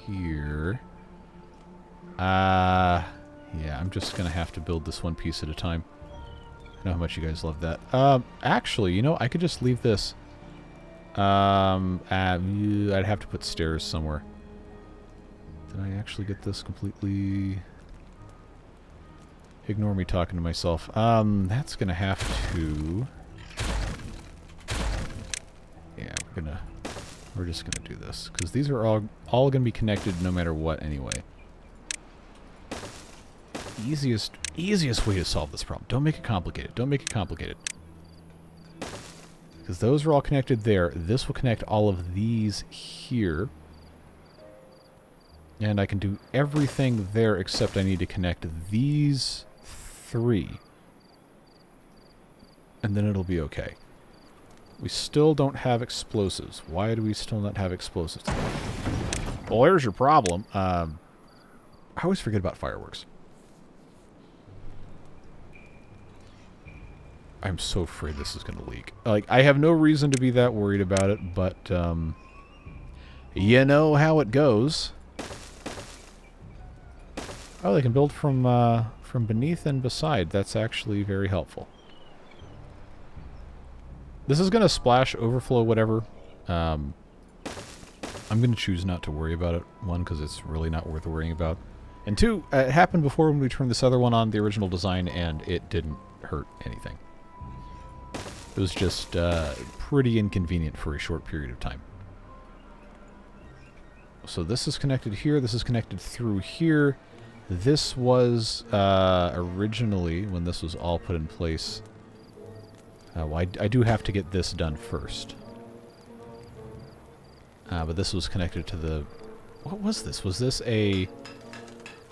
here. Yeah, I'm just going to have to build this one piece at a time. I know how much you guys love that. Actually, you know, I could just leave this. I'd have to put stairs somewhere. Did I actually get this completely... Ignore me talking to myself. That's gonna have to... Yeah, we're just gonna do this. Because these are all gonna be connected no matter what anyway. Easiest way to solve this problem. Don't make it complicated. Don't make it complicated. Because those are all connected there. This will connect all of these here. And I can do everything there except I need to connect these 3. And then it'll be okay. We still don't have explosives. Why do we still not have explosives? Well, there's your problem. I always forget about fireworks. I'm so afraid this is going to leak. Like, I have no reason to be that worried about it, but, you know how it goes. Oh, they can build from beneath and beside. That's actually very helpful. This is going to splash, overflow, whatever. I'm going to choose not to worry about it. 1, because it's really not worth worrying about. And 2, it happened before when we turned this other one on, the original design, and it didn't hurt anything. It was just pretty inconvenient for a short period of time. So this is connected here. This is connected through here. This was originally, when this was all put in place... well, I do have to get this done first. But this was connected to the... What was this? Was this a...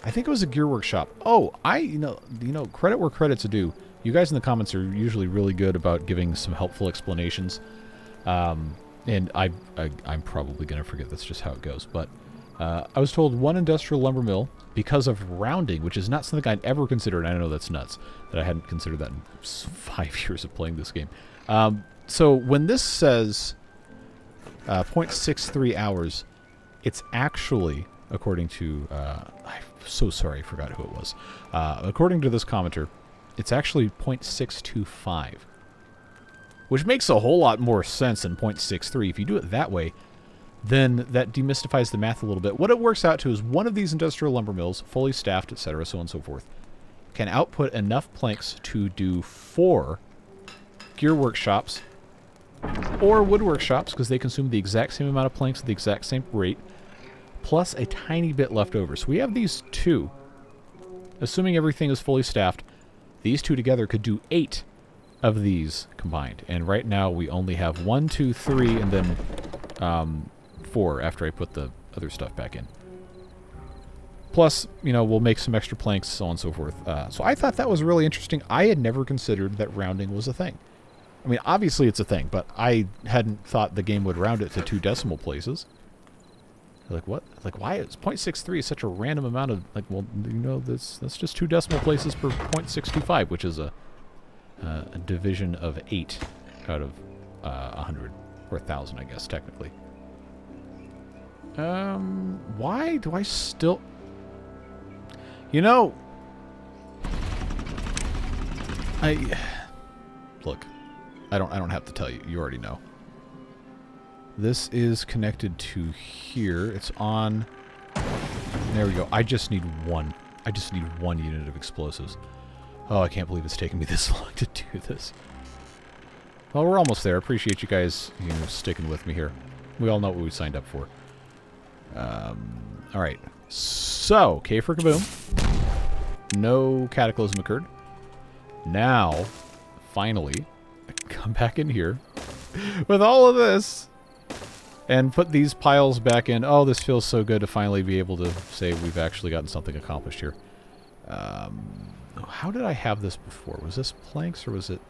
I think it was a gear workshop. Oh, you know, credit where credit's due. You guys in the comments are usually really good about giving some helpful explanations. And I'm probably going to forget that's just how it goes. But I was told 1 industrial lumber mill, because of rounding, which is not something I'd ever considered. I know that's nuts, that I hadn't considered that in 5 years of playing this game. So when this says 0.63 hours, it's actually, according to... I'm so sorry, I forgot who it was. According to this commenter, it's actually 0.625, which makes a whole lot more sense than 0.63. If you do it that way, then that demystifies the math a little bit. What it works out to is one of these industrial lumber mills, fully staffed, etc., so on and so forth, can output enough planks to do 4 gear workshops or wood workshops, because they consume the exact same amount of planks at the exact same rate, plus a tiny bit left over. So we have these 2. Assuming everything is fully staffed, these 2 together could do 8 of these combined. And right now we only have 1, 2, 3, and then 4 after I put the other stuff back in. Plus, you know, we'll make some extra planks, so on and so forth. So I thought that was really interesting. I had never considered that rounding was a thing. I mean, obviously it's a thing, but I hadn't thought the game would round it to 2 decimal places. Like, what? Like, why is 0.63 such a random amount of... Like, well, you know, that's just 2 decimal places per 0.65, which is a division of 8 out of 100. Or 1,000, I guess, technically. Why do I still... You know... Look, I don't have to tell you. You already know. This is connected to here. It's on... There we go. I just need 1. I just need 1 unit of explosives. Oh, I can't believe it's taken me this long to do this. Well, we're almost there. Appreciate you guys, you know, sticking with me here. We all know what we signed up for. All right. So, K for Kaboom. No cataclysm occurred. Now, finally, come back in here with all of this and put these piles back in. Oh, this feels so good to finally be able to say we've actually gotten something accomplished here. How did I have this before? Was this planks or was it...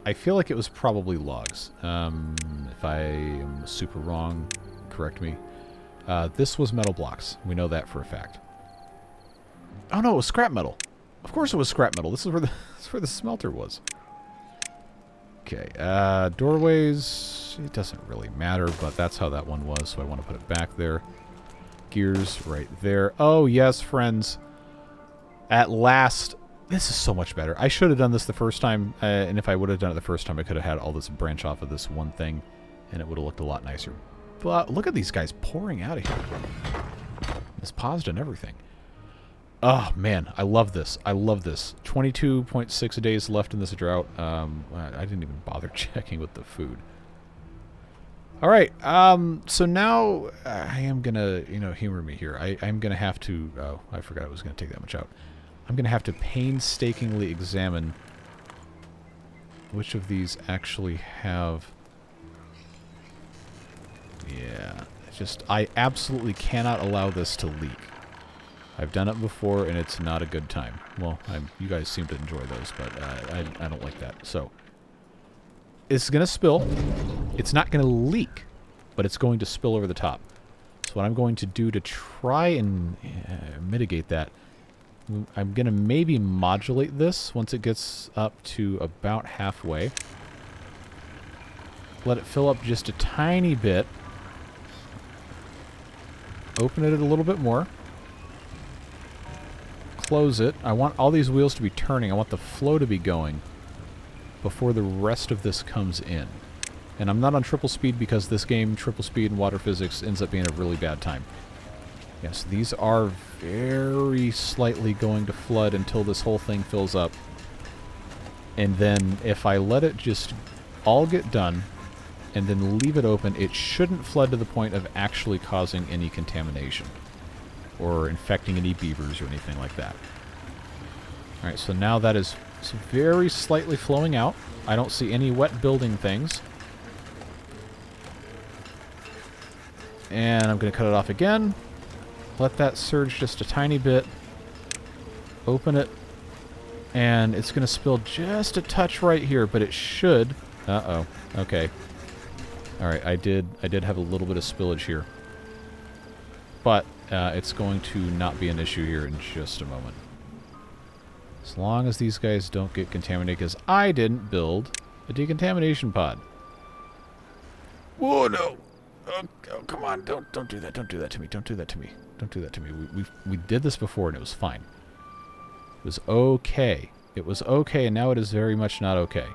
I feel like it was probably logs. If I am super wrong, correct me. This was metal blocks. We know that for a fact. Oh no, it was scrap metal. Of course it was scrap metal. This is where the smelter was. Okay, doorways, it doesn't really matter, but that's how that one was, so I want to put it back there. gears right there. Oh, yes, friends. At last. This is so much better. I should have done this the first time, and if I would have done it the first time, I could have had all this branch off of this one thing, and it would have looked a lot nicer. But look at these guys pouring out of here. It's paused and everything. Oh, man. I love this. I love this. 22.6 days left in this drought. I didn't even bother checking with the food. All right. So now I am going to, humor me here. I'm going to have to... Oh, I forgot I was going to take that much out. I'm going to have to painstakingly examine which of these actually have... Yeah. I absolutely cannot allow this to leak. I've done it before, and it's not a good time. Well, you guys seem to enjoy those, but I don't like that. So, it's going to spill. It's not going to leak, but it's going to spill over the top. So what I'm going to do to try and mitigate that, I'm going to maybe modulate this once it gets up to about halfway. Let it fill up just a tiny bit. Open it a little bit more. Close it. I want all these wheels to be turning. I want the flow to be going before the rest of this comes in. And I'm not on triple speed because this game, triple speed and water physics, ends up being a really bad time. Yes, these are very slightly going to flood until this whole thing fills up. And then if I let it just all get done and then leave it open, it shouldn't flood to the point of actually causing any contamination or infecting any beavers or anything like that. Alright, so now that is very slightly flowing out. I don't see any wet building things. And I'm going to cut it off again. Let that surge just a tiny bit. Open it. And it's going to spill just a touch right here, but it should... Uh-oh. Okay. Alright, I did have a little bit of spillage here. But it's going to not be an issue here in just a moment. As long as these guys don't get contaminated, because I didn't build a decontamination pod. Whoa, no! Oh, come on, don't do that. Don't do that to me. Don't do that to me. Don't do that to me. We did this before and it was fine. It was okay. It was okay, and now it is very much not okay.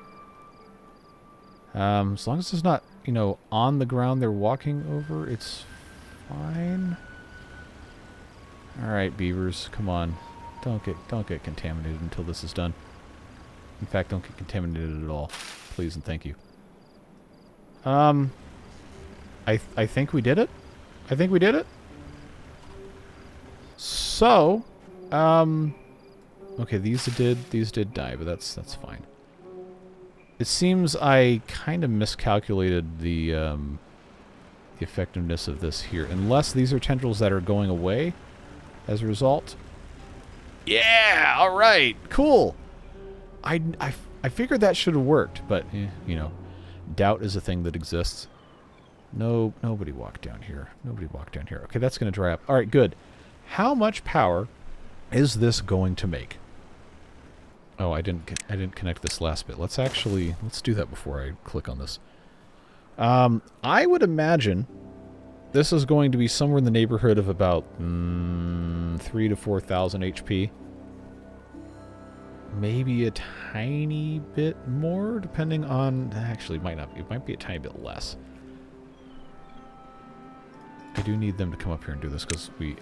As long as it's not, on the ground they're walking over, it's fine. Alright, beavers, come on. Don't get contaminated until this is done. In fact, don't get contaminated at all. Please and thank you. I think we did it. I think we did it. So, okay, these did die, but that's fine. It seems I kind of miscalculated the effectiveness of this here. Unless these are tendrils that are going away as a result. Yeah, all right, cool. I figured that should have worked, but doubt is a thing that exists. No, nobody walked down here. Nobody walked down here. Okay, that's going to dry up. All right, good. How much power is this going to make? Oh, I didn't connect this last bit. Let's do that before I click on this. I would imagine this is going to be somewhere in the neighborhood of about 3,000 to 4,000 HP. Maybe a tiny bit more, depending on... Actually, it might not be. It might be a tiny bit less. I do need them to come up here and do this, because we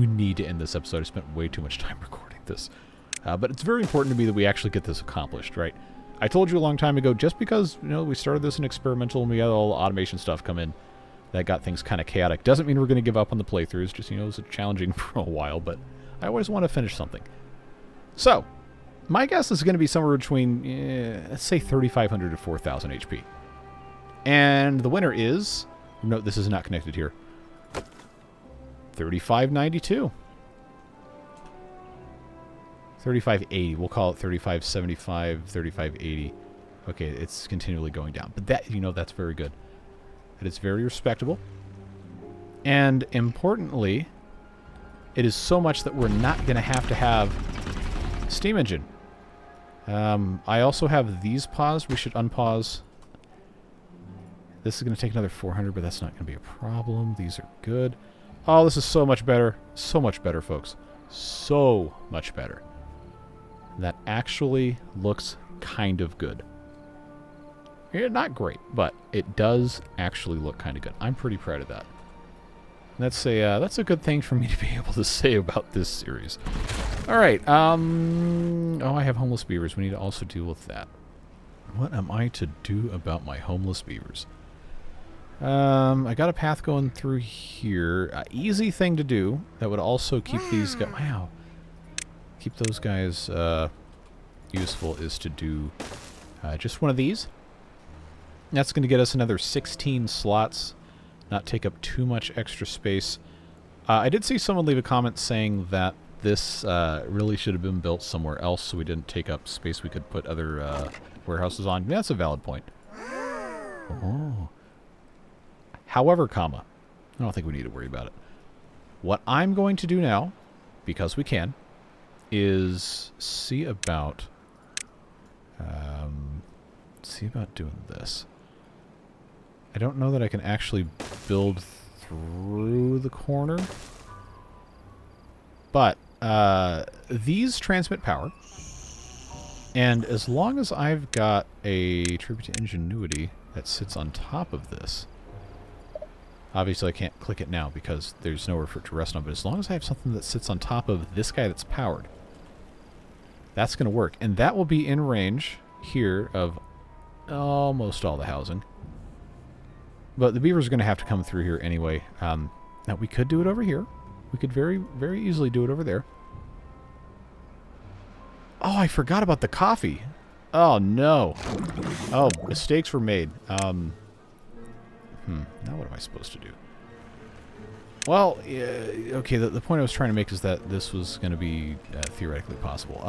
need to end this episode. I spent way too much time recording this. But it's very important to me that we actually get this accomplished, right? I told you a long time ago, just because, we started this in experimental and we had all the automation stuff come in, that got things kind of chaotic. Doesn't mean we're going to give up on the playthroughs, just, it was challenging for a while, but I always want to finish something. So, my guess is going to be somewhere between, let's say 3,500 to 4,000 HP. And the winner is... No, this is not connected here. 3592. 3580. We'll call it 3575, 3580. Okay, it's continually going down. But that, that's very good. That is very respectable. And importantly, it is so much that we're not going to have steam engine. I also have these paused. We should unpause. This is going to take another 400, but that's not going to be a problem. These are good. Oh, this is so much better. So much better, folks. So much better. That actually looks kind of good. Yeah, not great, but it does actually look kind of good. I'm pretty proud of that. That's a good thing for me to be able to say about this series. All right. Oh, I have homeless beavers. We need to also deal with that. What am I to do about my homeless beavers? I got a path going through here. Easy thing to do. That would also keep these guys... Wow. Keep those guys useful is to do just one of these. That's going to get us another 16 slots. Not take up too much extra space. I did see someone leave a comment saying that this really should have been built somewhere else so we didn't take up space we could put other warehouses on. Yeah, that's a valid point. Oh. However, comma, I don't think we need to worry about it. What I'm going to do now, because we can, is see about doing this. I don't know that I can actually build through the corner, but these transmit power, and as long as I've got a tribute to ingenuity that sits on top of this, obviously I can't click it now because there's nowhere for it to rest on, but as long as I have something that sits on top of this guy that's powered, that's going to work. And that will be in range here of almost all the housing. But the beavers are going to have to come through here anyway. Now, we could do it over here. We could very, very easily do it over there. Oh, I forgot about the coffee. Oh, no. Oh, mistakes were made. Now what am I supposed to do? Well, okay, the point I was trying to make is that this was going to be theoretically possible.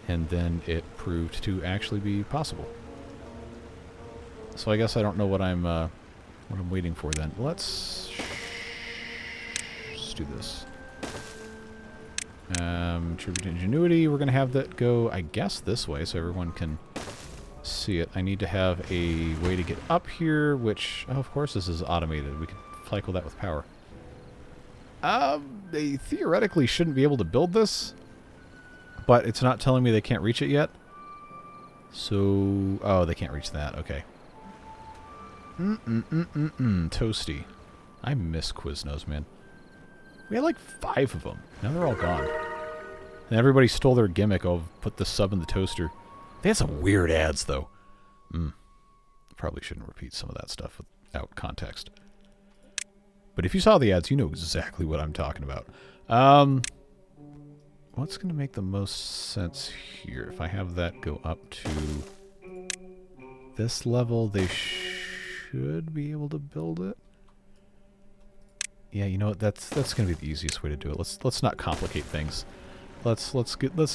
And then it proved to actually be possible. So I guess I don't know what I'm waiting for then. Let's do this. Tribute to ingenuity, we're going to have that go, I guess, this way so everyone can see it. I need to have a way to get up here, which, oh, of course this is automated. We can cycle that with power. They theoretically shouldn't be able to build this, but it's not telling me they can't reach it yet. So, oh, they can't reach that. Okay. Toasty. I miss Quiznos, man. We had like 5 of them. Now they're all gone. And everybody stole their gimmick of put the sub in the toaster. They had some weird ads, though. Probably shouldn't repeat some of that stuff without context. But if you saw the ads, you know exactly what I'm talking about. What's going to make the most sense here? If I have that go up to this level, they should be able to build it. Yeah, you know what? That's going to be the easiest way to do it. Let's not complicate things. Let's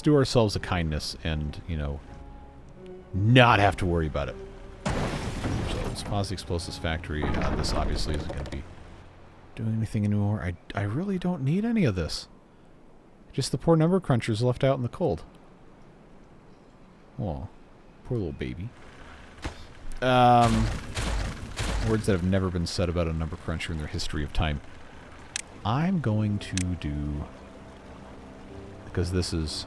do ourselves a kindness and, you know, not have to worry about it. So let's pause the explosives factory. This obviously isn't going to be doing anything anymore. I really don't need any of this. Just the poor number crunchers left out in the cold. Oh, poor little baby. Words that have never been said about a number cruncher in their history of time. I'm going to do, because this is,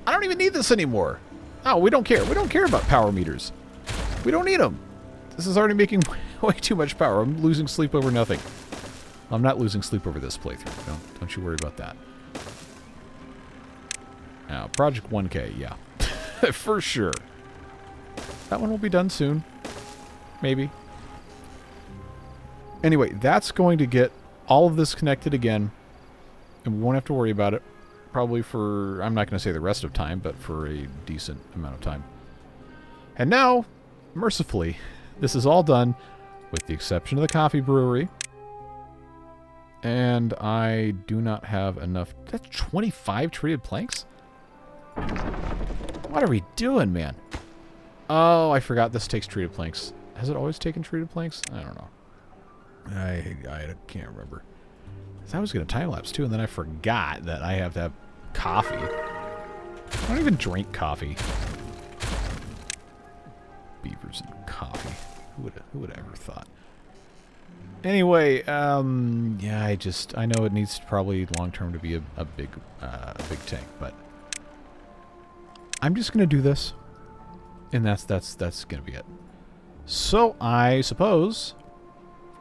I don't even need this anymore. Oh, we don't care. We don't care about power meters. We don't need them. This is already making way too much power. I'm losing sleep over nothing. I'm not losing sleep over this playthrough. Don't you worry about that. Now, Project 1K, yeah. For sure. That one will be done soon. Maybe. Anyway, that's going to get all of this connected again. And we won't have to worry about it. Probably for, I'm not going to say the rest of time, but for a decent amount of time. And now, mercifully, this is all done with the exception of the coffee brewery. And I do not have enough. That's 25 treated planks? What are we doing, man? Oh, I forgot this takes treated planks. Has it always taken treated planks? I don't know. I can't remember. I was going to time-lapse, too, and then I forgot that I have to have coffee. I don't even drink coffee. Beavers and coffee. Who would have ever thought? Anyway, yeah, I know it needs probably long-term to be a big tank, but I'm just going to do this, and that's going to be it. So, I suppose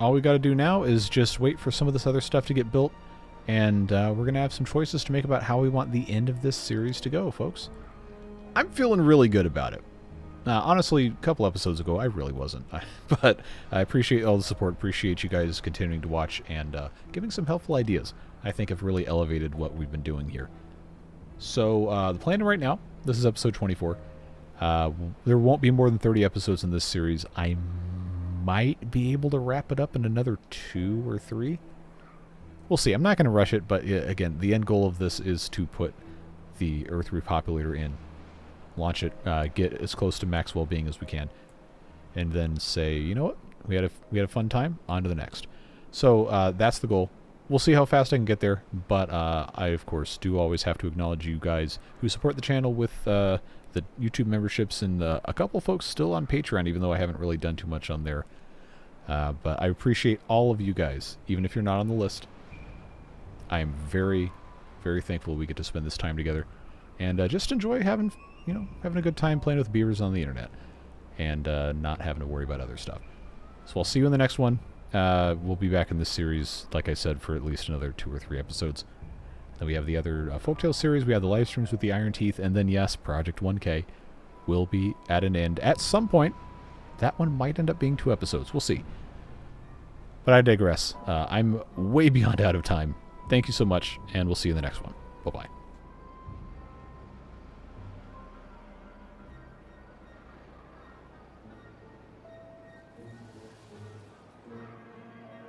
all we got to do now is just wait for some of this other stuff to get built, and we're going to have some choices to make about how we want the end of this series to go, folks. I'm feeling really good about it. Honestly, a couple episodes ago, I really wasn't. But I appreciate all the support, appreciate you guys continuing to watch, and giving some helpful ideas. I think have really elevated what we've been doing here. So, the plan right now, this is episode 24. There won't be more than 30 episodes in this series. I might be able to wrap it up in another 2 or 3. We'll see. I'm not going to rush it, but again, the end goal of this is to put the Earth Repopulator in. Launch it, get as close to max well-being as we can, and then say, you know what, we had a fun time, on to the next. So that's the goal. We'll see how fast I can get there, but I, of course, do always have to acknowledge you guys who support the channel with the YouTube memberships, and a couple folks still on Patreon, even though I haven't really done too much on there. But I appreciate all of you guys, even if you're not on the list. I am very, very thankful we get to spend this time together, and just enjoy having a good time playing with beavers on the internet, and not having to worry about other stuff. So I'll see you in the next one. We'll be back in this series, like I said, for at least another 2 or 3 episodes. Then we have the other Folktale series, we have the live streams with the Iron Teeth, and then, yes, Project 1K will be at an end at some point. That one might end up being 2 episodes. We'll see. But I digress. I'm way beyond out of time. Thank you so much, and we'll see you in the next one. Bye-bye.